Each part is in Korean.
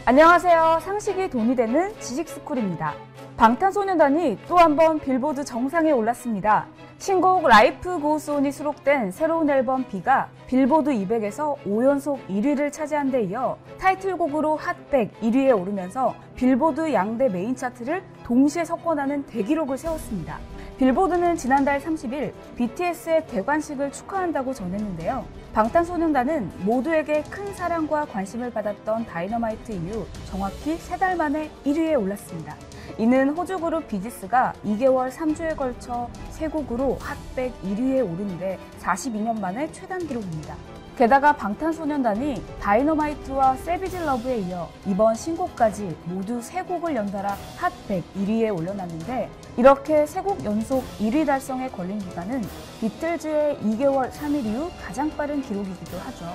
안녕하세요. 상식이 돈이 되는 지식스쿨입니다. 방탄소년단이 또 한 번 빌보드 정상에 올랐습니다. 신곡 라이프 고우스 온이 수록된 새로운 앨범 B가 빌보드 200에서 5연속 1위를 차지한 데 이어 타이틀곡으로 핫100 1위에 오르면서 빌보드 양대 메인 차트를 동시에 석권하는 대기록을 세웠습니다. 빌보드는 지난달 30일 BTS의 대관식을 축하한다고 전했는데요. 방탄소년단은 모두에게 큰 사랑과 관심을 받았던 다이너마이트 이후 정확히 3달 만에 1위에 올랐습니다. 이는 호주 그룹 비지스가 2개월 3주에 걸쳐 세 곡으로 핫100 1위에 오르는데 42년 만에 최단 기록입니다. 게다가 방탄소년단이 다이너마이트와 세비지 러브에 이어 이번 신곡까지 모두 3곡을 연달아 핫100 1위에 올려놨는데 이렇게 3곡 연속 1위 달성에 걸린 기간은 비틀즈의 2개월 3일 이후 가장 빠른 기록이기도 하죠.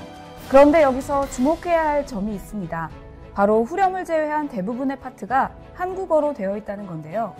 그런데 여기서 주목해야 할 점이 있습니다. 바로 후렴을 제외한 대부분의 파트가 한국어로 되어 있다는 건데요.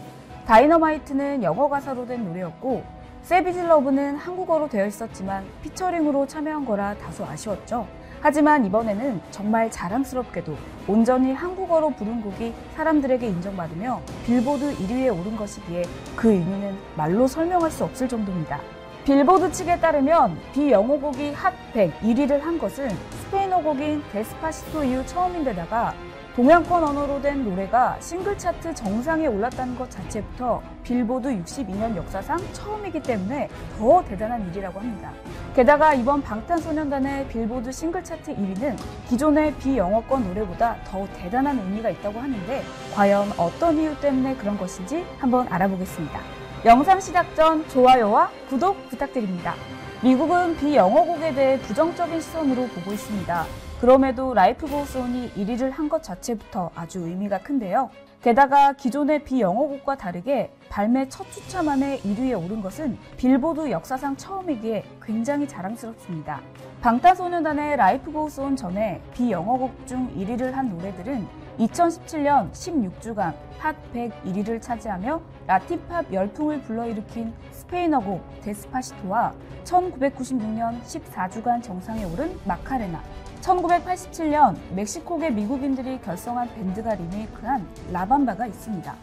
다이너마이트는 영어 가사로 된 노래였고 세비지 러브는 한국어로 되어 있었지만 피처링으로 참여한 거라 다소 아쉬웠죠. 하지만 이번에는 정말 자랑스럽게도 온전히 한국어로 부른 곡이 사람들에게 인정받으며 빌보드 1위에 오른 것이기에 그 의미는 말로 설명할 수 없을 정도입니다. 빌보드 측에 따르면 비영어 곡이 핫100 1위를 한 것은 스페인어 곡인 데스파시토 이후 처음인데다가 동양권 언어로 된 노래가 싱글 차트 정상에 올랐다는 것 자체부터 빌보드 62년 역사상 처음이기 때문에 더 대단한 일이라고 합니다. 게다가 이번 방탄소년단의 빌보드 싱글 차트 1위는 기존의 비영어권 노래보다 더 대단한 의미가 있다고 하는데 과연 어떤 이유 때문에 그런 것인지 한번 알아보겠습니다. 영상 시작 전 좋아요와 구독 부탁드립니다. 미국은 비영어곡에 대해 부정적인 시선으로 보고 있습니다. 그럼에도 라이프 고우스 온이 1위를 한 것 자체부터 아주 의미가 큰데요. 게다가 기존의 비영어곡과 다르게 발매 첫 주차 만에 1위에 오른 것은 빌보드 역사상 처음이기에 굉장히 자랑스럽습니다. 방탄소년단의 라이프 고우스 온 전에 비영어곡 중 1위를 한 노래들은 2017년 16주간 핫100 1위를 차지하며 라틴팝 열풍을 불러일으킨 스페인어곡 데스파시토와 1996년 14주간 정상에 오른 마카레나, 1987년 멕시코계 미국인들이 결성한 밴드가 리메이크한 라밤바가 있습니다.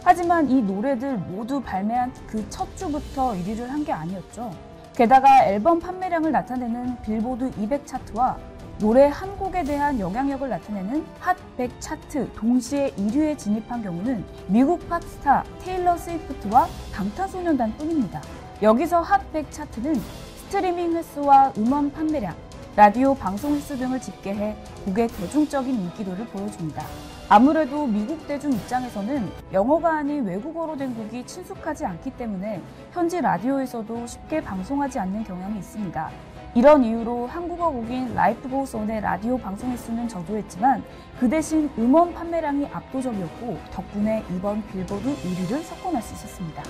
하지만 이 노래들 모두 발매한 그 첫 주부터 1위를 한 게 아니었죠. 게다가 앨범 판매량을 나타내는 빌보드 200 차트와 노래 한 곡에 대한 영향력을 나타내는 핫100 차트 동시에 1위에 진입한 경우는 미국 팝스타 테일러 스위프트와 방탄소년단 뿐입니다. 여기서 핫100 차트는 스트리밍 횟수와 음원 판매량, 라디오 방송 횟수 등을 집계해 곡의 대중적인 인기도를 보여줍니다. 아무래도 미국 대중 입장에서는 영어가 아닌 외국어로 된 곡이 친숙하지 않기 때문에 현지 라디오에서도 쉽게 방송하지 않는 경향이 있습니다. 이런 이유로 한국어 곡인 라이프 고우스 온의 라디오 방송 횟수는 저조했지만 그 대신 음원 판매량이 압도적이었고 덕분에 이번 빌보드 1위를 석권할 수 있었습니다.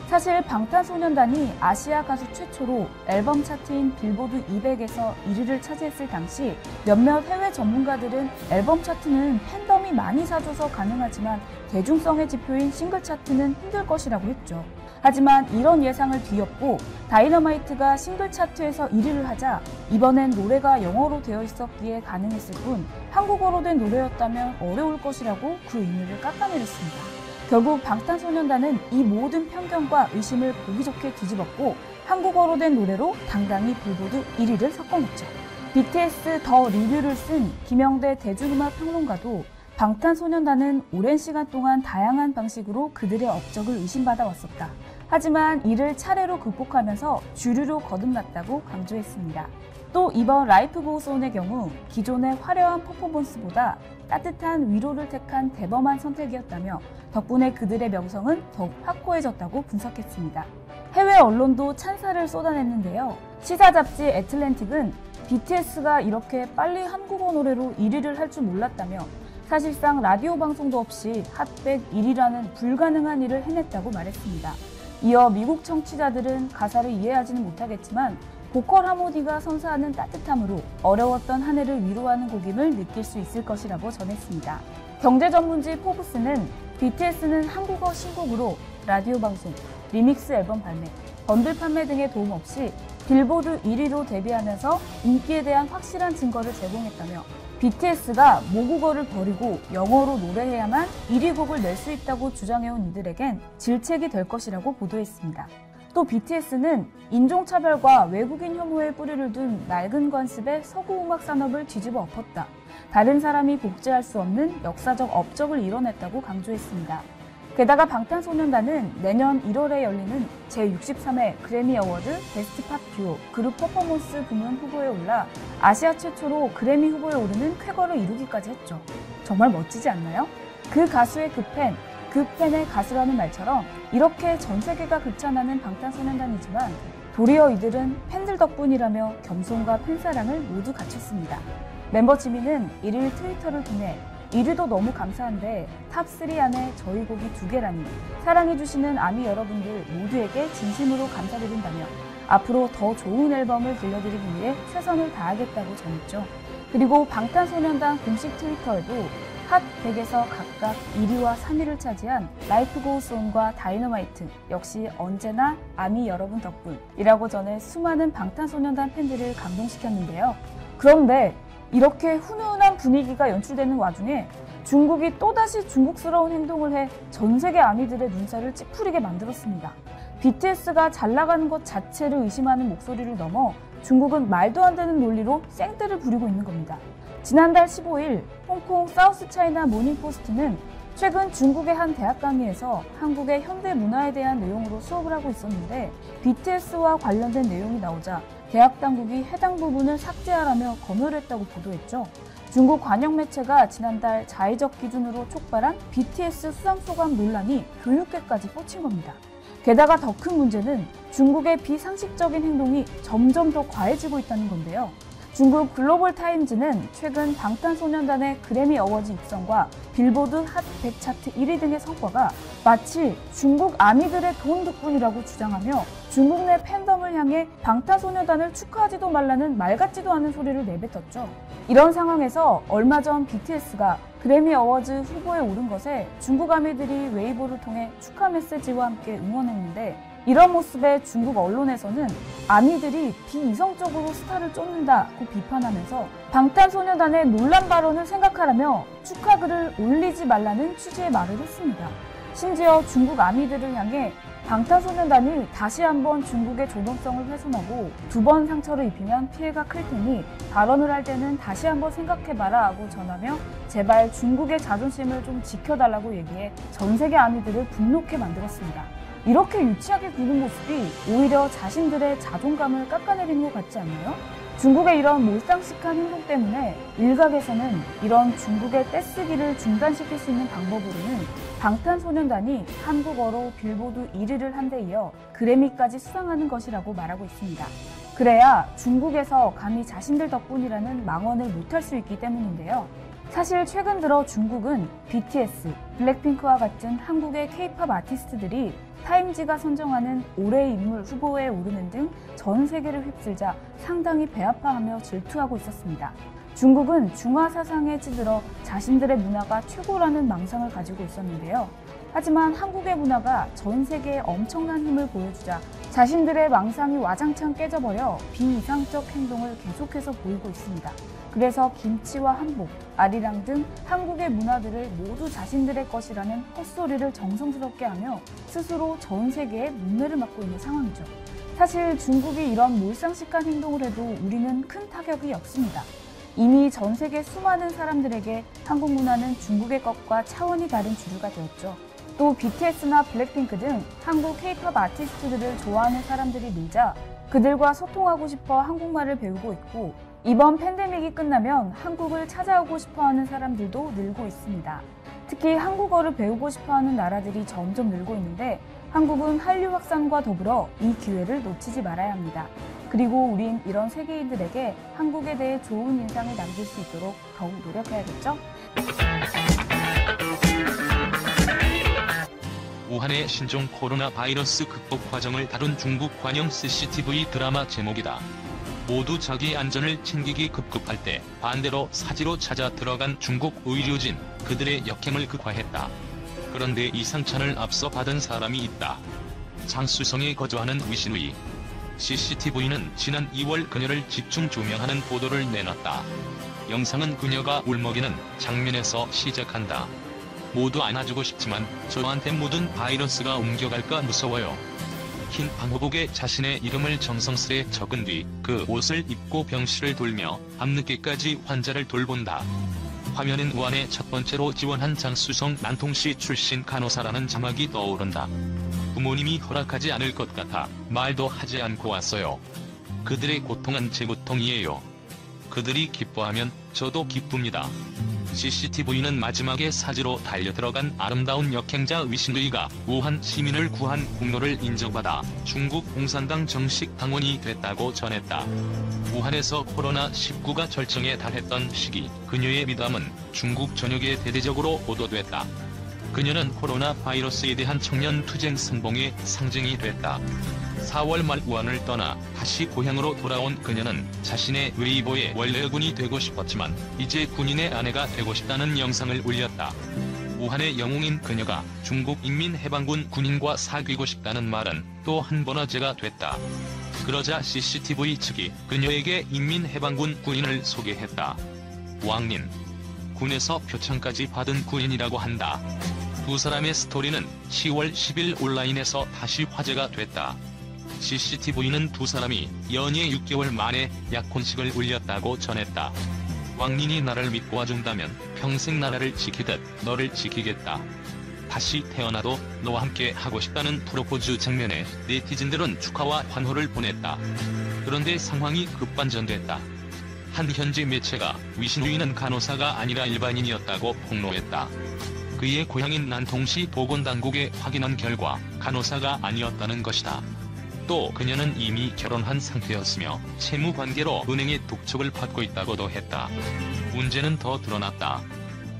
사실 방탄소년단이 아시아 가수 최초로 앨범 차트인 빌보드 200에서 1위를 차지했을 당시 몇몇 해외 전문가들은 앨범 차트는 팬덤이 많이 사줘서 가능하지만 대중성의 지표인 싱글 차트는 힘들 것이라고 했죠. 하지만 이런 예상을 뒤엎고 다이너마이트가 싱글 차트에서 1위를 하자 이번엔 노래가 영어로 되어 있었기에 가능했을 뿐 한국어로 된 노래였다면 어려울 것이라고 그 의미를 깎아내렸습니다. 결국 방탄소년단은 이 모든 편견과 의심을 보기 좋게 뒤집었고 한국어로 된 노래로 당당히 빌보드 1위를 석권했죠. BTS 더 리뷰를 쓴 김영대 대중음악 평론가도 방탄소년단은 오랜 시간 동안 다양한 방식으로 그들의 업적을 의심받아 왔었다. 하지만 이를 차례로 극복하면서 주류로 거듭났다고 강조했습니다. 또 이번 라이프 고우스 온의 경우 기존의 화려한 퍼포먼스보다 따뜻한 위로를 택한 대범한 선택이었다며 덕분에 그들의 명성은 더욱 확고해졌다고 분석했습니다. 해외 언론도 찬사를 쏟아냈는데요. 시사 잡지 애틀랜틱은 BTS가 이렇게 빨리 한국어 노래로 1위를 할 줄 몰랐다며 사실상 라디오 방송도 없이 핫100 1위라는 불가능한 일을 해냈다고 말했습니다. 이어 미국 청취자들은 가사를 이해하지는 못하겠지만 보컬 하모니가 선사하는 따뜻함으로 어려웠던 한 해를 위로하는 곡임을 느낄 수 있을 것이라고 전했습니다. 경제 전문지 포브스는 BTS는 한국어 신곡으로 라디오 방송, 리믹스 앨범 발매, 번들 판매 등의 도움 없이 빌보드 1위로 데뷔하면서 인기에 대한 확실한 증거를 제공했다며 BTS가 모국어를 버리고 영어로 노래해야만 1위 곡을 낼 수 있다고 주장해온 이들에겐 질책이 될 것이라고 보도했습니다. 또 BTS는 인종차별과 외국인 혐오에 뿌리를 둔 낡은 관습의 서구 음악 산업을 뒤집어 엎었다. 다른 사람이 복제할 수 없는 역사적 업적을 이뤄냈다고 강조했습니다. 게다가 방탄소년단은 내년 1월에 열리는 제63회 그래미 어워드 베스트 팝 듀오 그룹 퍼포먼스 부문 후보에 올라 아시아 최초로 그래미 후보에 오르는 쾌거를 이루기까지 했죠. 정말 멋지지 않나요? 그 가수의 그 팬의 가수라는 말처럼 이렇게 전 세계가 극찬하는 방탄소년단이지만 도리어 이들은 팬들 덕분이라며 겸손과 팬사랑을 모두 갖췄습니다. 멤버 지민은 1일 트위터를 통해 1위도 너무 감사한데 탑3 안에 저희 곡이 2개라니 사랑해주시는 아미 여러분들 모두에게 진심으로 감사드린다며 앞으로 더 좋은 앨범을 들려드리기 위해 최선을 다하겠다고 전했죠. 그리고 방탄소년단 공식 트위터에도 핫 100에서 각각 1위와 3위를 차지한 라이프 고우스 온과 다이너마이트 역시 언제나 아미 여러분 덕분이라고 전해 수많은 방탄소년단 팬들을 감동시켰는데요. 그런데 이렇게 훈훈한 분위기가 연출되는 와중에 중국이 또다시 중국스러운 행동을 해 전 세계 아미들의 눈살을 찌푸리게 만들었습니다. BTS가 잘 나가는 것 자체를 의심하는 목소리를 넘어 중국은 말도 안 되는 논리로 쌩떼를 부리고 있는 겁니다. 지난달 15일 홍콩 사우스차이나 모닝포스트는 최근 중국의 한 대학 강의에서 한국의 현대 문화에 대한 내용으로 수업을 하고 있었는데 BTS와 관련된 내용이 나오자 대학 당국이 해당 부분을 삭제하라며 검열했다고 보도했죠. 중국 관영 매체가 지난달 자의적 기준으로 촉발한 BTS 수상소감 논란이 교육계까지 뻗친 겁니다. 게다가 더 큰 문제는 중국의 비상식적인 행동이 점점 더 과해지고 있다는 건데요. 중국 글로벌 타임즈는 최근 방탄소년단의 그래미 어워즈 입성과 빌보드 핫 100 차트 1위 등의 성과가 마치 중국 아미들의 돈 덕분이라고 주장하며 중국 내 팬덤을 향해 방탄소년단을 축하하지도 말라는 말 같지도 않은 소리를 내뱉었죠. 이런 상황에서 얼마 전 BTS가 그래미 어워즈 후보에 오른 것에 중국 아미들이 웨이보를 통해 축하 메시지와 함께 응원했는데 이런 모습에 중국 언론에서는 아미들이 비이성적으로 스타를 쫓는다고 비판하면서 방탄소년단의 논란 발언을 생각하라며 축하글을 올리지 말라는 취지의 말을 했습니다. 심지어 중국 아미들을 향해 방탄소년단이 다시 한번 중국의 존엄성을 훼손하고 2번 상처를 입히면 피해가 클 테니 발언을 할 때는 다시 한번 생각해봐라 하고 전하며 제발 중국의 자존심을 좀 지켜달라고 얘기해 전 세계 아미들을 분노케 만들었습니다. 이렇게 유치하게 구는 모습이 오히려 자신들의 자존감을 깎아내리는 것 같지 않나요? 중국의 이런 몰상식한 행동 때문에 일각에서는 이런 중국의 떼쓰기를 중단시킬 수 있는 방법으로는 방탄소년단이 한국어로 빌보드 1위를 한 데 이어 그래미까지 수상하는 것이라고 말하고 있습니다. 그래야 중국에서 감히 자신들 덕분이라는 망언을 못할 수 있기 때문인데요. 사실 최근 들어 중국은 BTS, 블랙핑크와 같은 한국의 K-팝 아티스트들이 타임지가 선정하는 올해의 인물 후보에 오르는 등 전 세계를 휩쓸자 상당히 배아파하며 질투하고 있었습니다. 중국은 중화 사상에 찌들어 자신들의 문화가 최고라는 망상을 가지고 있었는데요. 하지만 한국의 문화가 전 세계에 엄청난 힘을 보여주자 자신들의 망상이 와장창 깨져버려 비이상적 행동을 계속해서 보이고 있습니다. 그래서 김치와 한복, 아리랑 등 한국의 문화들을 모두 자신들의 것이라는 헛소리를 정성스럽게 하며 스스로 전 세계에 문매를 맞고 있는 상황이죠. 사실 중국이 이런 몰상식한 행동을 해도 우리는 큰 타격이 없습니다. 이미 전 세계 수많은 사람들에게 한국 문화는 중국의 것과 차원이 다른 주류가 되었죠. 또 BTS나 블랙핑크 등 한국 K-팝 아티스트들을 좋아하는 사람들이 늘자 그들과 소통하고 싶어 한국말을 배우고 있고 이번 팬데믹이 끝나면 한국을 찾아오고 싶어하는 사람들도 늘고 있습니다. 특히 한국어를 배우고 싶어하는 나라들이 점점 늘고 있는데 한국은 한류 확산과 더불어 이 기회를 놓치지 말아야 합니다. 그리고 우린 이런 세계인들에게 한국에 대해 좋은 인상을 남길 수 있도록 더욱 노력해야겠죠? 우한의 신종 코로나 바이러스 극복 과정을 다룬 중국 관영 CCTV 드라마 제목이다. 모두 자기 안전을 챙기기 급급할 때 반대로 사지로 찾아 들어간 중국 의료진, 그들의 역행을 극화했다. 그런데 이 상처를 앞서 받은 사람이 있다. 장쑤성에 거주하는 위신의 CCTV는 지난 2월 그녀를 집중 조명하는 보도를 내놨다. 영상은 그녀가 울먹이는 장면에서 시작한다. 모두 안아주고 싶지만 저한테 묻은 바이러스가 옮겨갈까 무서워요. 흰 방호복에 자신의 이름을 정성스레 적은 뒤 그 옷을 입고 병실을 돌며 밤늦게까지 환자를 돌본다. 화면엔 우한에 첫 번째로 지원한 장수성 난통시 출신 간호사라는 자막이 떠오른다. 부모님이 허락하지 않을 것 같아 말도 하지 않고 왔어요. 그들의 고통은 제 고통이에요. 그들이 기뻐하면 저도 기쁩니다. CCTV는 마지막에 사지로 달려들어간 아름다운 역행자 위신루이가 우한 시민을 구한 공로를 인정받아 중국 공산당 정식 당원이 됐다고 전했다. 우한에서 코로나19가 절정에 달했던 시기, 그녀의 미담은 중국 전역에 대대적으로 보도됐다. 그녀는 코로나 바이러스에 대한 청년 투쟁 선봉의 상징이 됐다. 4월 말 우한을 떠나 다시 고향으로 돌아온 그녀는 자신의 웨이보에 원래군이 되고 싶었지만 이제 군인의 아내가 되고 싶다는 영상을 올렸다. 우한의 영웅인 그녀가 중국 인민해방군 군인과 사귀고 싶다는 말은 또 한 번 화제가 됐다. 그러자 CCTV 측이 그녀에게 인민해방군 군인을 소개했다. 왕린. 군에서 표창까지 받은 군인이라고 한다. 두 사람의 스토리는 10월 10일 온라인에서 다시 화제가 됐다. CCTV는 두 사람이 연애 6개월 만에 약혼식을 올렸다고 전했다. 왕린이 나를 믿고 와준다면 평생 나라를 지키듯 너를 지키겠다. 다시 태어나도 너와 함께 하고 싶다는 프로포즈 장면에 네티즌들은 축하와 환호를 보냈다. 그런데 상황이 급반전됐다. 한 현지 매체가 위신루이는 간호사가 아니라 일반인이었다고 폭로했다. 그의 고향인 난통시 보건당국에 확인한 결과 간호사가 아니었다는 것이다. 또 그녀는 이미 결혼한 상태였으며 채무관계로 은행의 독촉을 받고 있다고도 했다. 문제는 더 드러났다.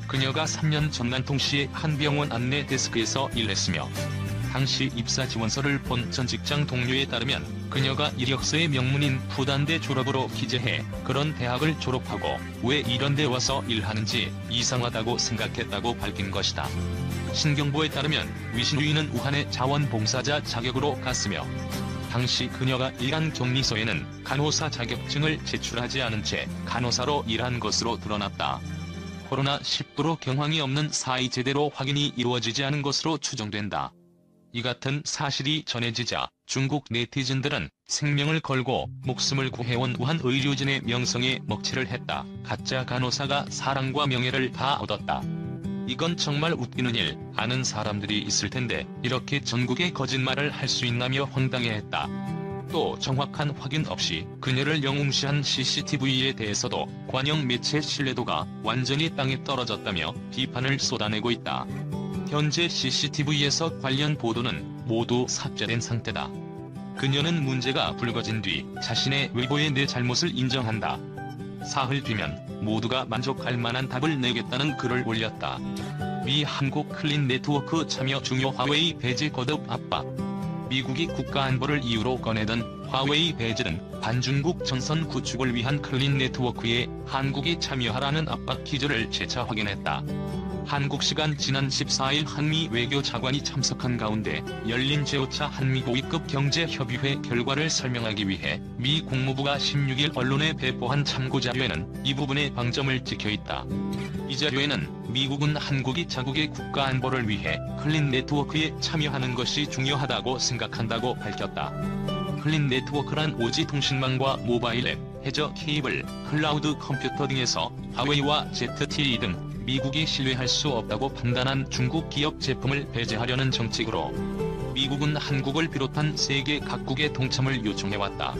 그녀가 3년 전 난통시의 한 병원 안내 데스크에서 일했으며 당시 입사 지원서를 본 전 직장 동료에 따르면 그녀가 이력서의 명문인 부단대 졸업으로 기재해 그런 대학을 졸업하고 왜 이런 데 와서 일하는지 이상하다고 생각했다고 밝힌 것이다. 신경보에 따르면 위신루이는 우한의 자원봉사자 자격으로 갔으며 당시 그녀가 일한 격리소에는 간호사 자격증을 제출하지 않은 채 간호사로 일한 것으로 드러났다. 코로나19로 경황이 없는 사이 제대로 확인이 이루어지지 않은 것으로 추정된다. 이 같은 사실이 전해지자 중국 네티즌들은 생명을 걸고 목숨을 구해온 우한 의료진의 명성에 먹칠을 했다. 가짜 간호사가 사랑과 명예를 다 얻었다. 이건 정말 웃기는 일, 아는 사람들이 있을 텐데 이렇게 전국에 거짓말을 할 수 있나며 황당해했다. 또 정확한 확인 없이 그녀를 영웅시한 CCTV에 대해서도 관영 매체 신뢰도가 완전히 땅에 떨어졌다며 비판을 쏟아내고 있다. 현재 CCTV에서 관련 보도는 모두 삭제된 상태다. 그녀는 문제가 불거진 뒤 자신의 웨이보에 내 잘못을 인정한다. 사흘 뒤면 모두가 만족할 만한 답을 내겠다는 글을 올렸다. 미 한국 클린 네트워크 참여 중요 화웨이 배제 거듭 압박. 미국이 국가안보를 이유로 꺼내던 화웨이 배제는 반중국 전선 구축을 위한 클린 네트워크에 한국이 참여하라는 압박 기조를 재차 확인했다. 한국 시간 지난 14일 한미 외교차관이 참석한 가운데 열린 제5차 한미 고위급 경제협의회 결과를 설명하기 위해 미 국무부가 16일 언론에 배포한 참고자료에는 이 부분의 방점을 찍혀있다. 이 자료에는 미국은 한국이 자국의 국가안보를 위해 클린 네트워크에 참여하는 것이 중요하다고 생각한다고 밝혔다. 클린 네트워크란 오지 통신망과 모바일 앱, 해저 케이블, 클라우드 컴퓨터 등에서 화웨이와 ZTE 등 미국이 신뢰할 수 없다고 판단한 중국 기업 제품을 배제하려는 정책으로 미국은 한국을 비롯한 세계 각국의 동참을 요청해왔다.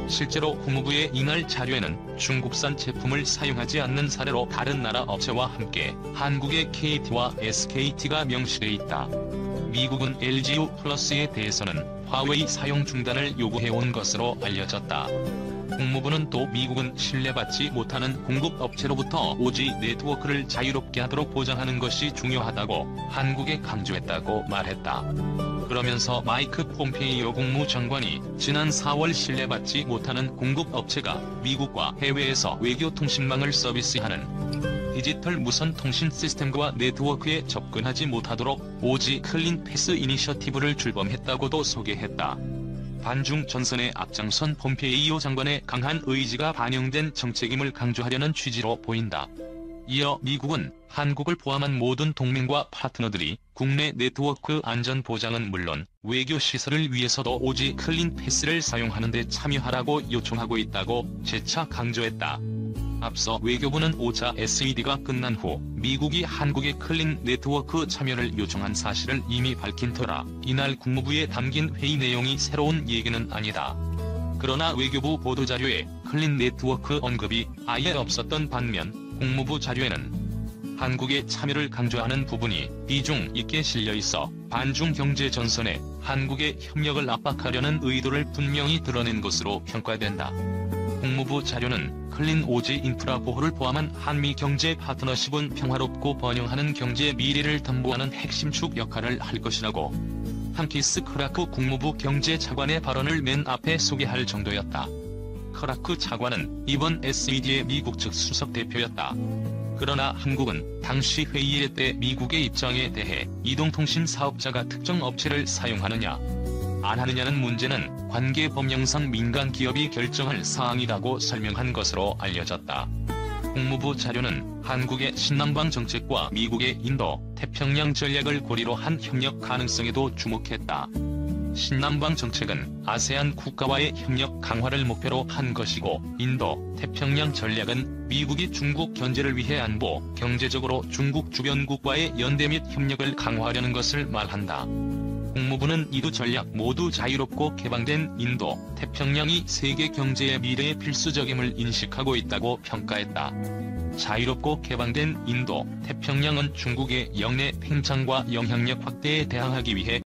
실제로 국무부의 이날 자료에는 중국산 제품을 사용하지 않는 사례로 다른 나라 업체와 함께 한국의 KT와 SKT가 명시돼 있다. 미국은 LGU+에 대해서는 화웨이 사용 중단을 요구해온 것으로 알려졌다. 국무부는 또 미국은 신뢰받지 못하는 공급업체로부터 오지 네트워크를 자유롭게 하도록 보장하는 것이 중요하다고 한국에 강조했다고 말했다. 그러면서 마이크 폼페이오 국무장관이 지난 4월 신뢰받지 못하는 공급업체가 미국과 해외에서 외교통신망을 서비스하는 디지털 무선 통신 시스템과 네트워크에 접근하지 못하도록 오지 클린 패스 이니셔티브를 출범했다고도 소개했다. 반중 전선에 앞장선 폼페이오 장관의 강한 의지가 반영된 정책임을 강조하려는 취지로 보인다. 이어 미국은 한국을 포함한 모든 동맹과 파트너들이 국내 네트워크 안전 보장은 물론 외교 시설을 위해서도 오지 클린 패스를 사용하는 데 참여하라고 요청하고 있다고 재차 강조했다. 앞서 외교부는 5차 SED가 끝난 후 미국이 한국의 클린 네트워크 참여를 요청한 사실을 이미 밝힌 터라 이날 국무부에 담긴 회의 내용이 새로운 얘기는 아니다. 그러나 외교부 보도자료에 클린 네트워크 언급이 아예 없었던 반면 국무부 자료에는 한국의 참여를 강조하는 부분이 비중 있게 실려있어 반중 경제 전선에 한국의 협력을 압박하려는 의도를 분명히 드러낸 것으로 평가된다. 국무부 자료는 클린 오지 인프라 보호를 포함한 한미 경제 파트너십은 평화롭고 번영하는 경제 미래를 담보하는 핵심 축 역할을 할 것이라고 한키스 크라크 국무부 경제차관의 발언을 맨 앞에 소개할 정도였다. 크라크 차관은 이번 SED의 미국 측 수석 대표였다. 그러나 한국은 당시 회의 때 미국의 입장에 대해 이동통신 사업자가 특정 업체를 사용하느냐 안 하느냐는 문제는 관계 법령상 민간 기업이 결정할 사항이라고 설명한 것으로 알려졌다. 국무부 자료는 한국의 신남방 정책과 미국의 인도, 태평양 전략을 고리로 한 협력 가능성에도 주목했다. 신남방 정책은 아세안 국가와의 협력 강화를 목표로 한 것이고 인도, 태평양 전략은 미국이 중국 견제를 위해 안보, 경제적으로 중국 주변국과의 연대 및 협력을 강화하려는 것을 말한다. 국무부는 이 두 전략 모두 자유롭고 개방된 인도, 태평양이 세계 경제의 미래에 필수적임을 인식하고 있다고 평가했다. 자유롭고 개방된 인도, 태평양은 중국의 영내 팽창과 영향력 확대에 대항하기 위해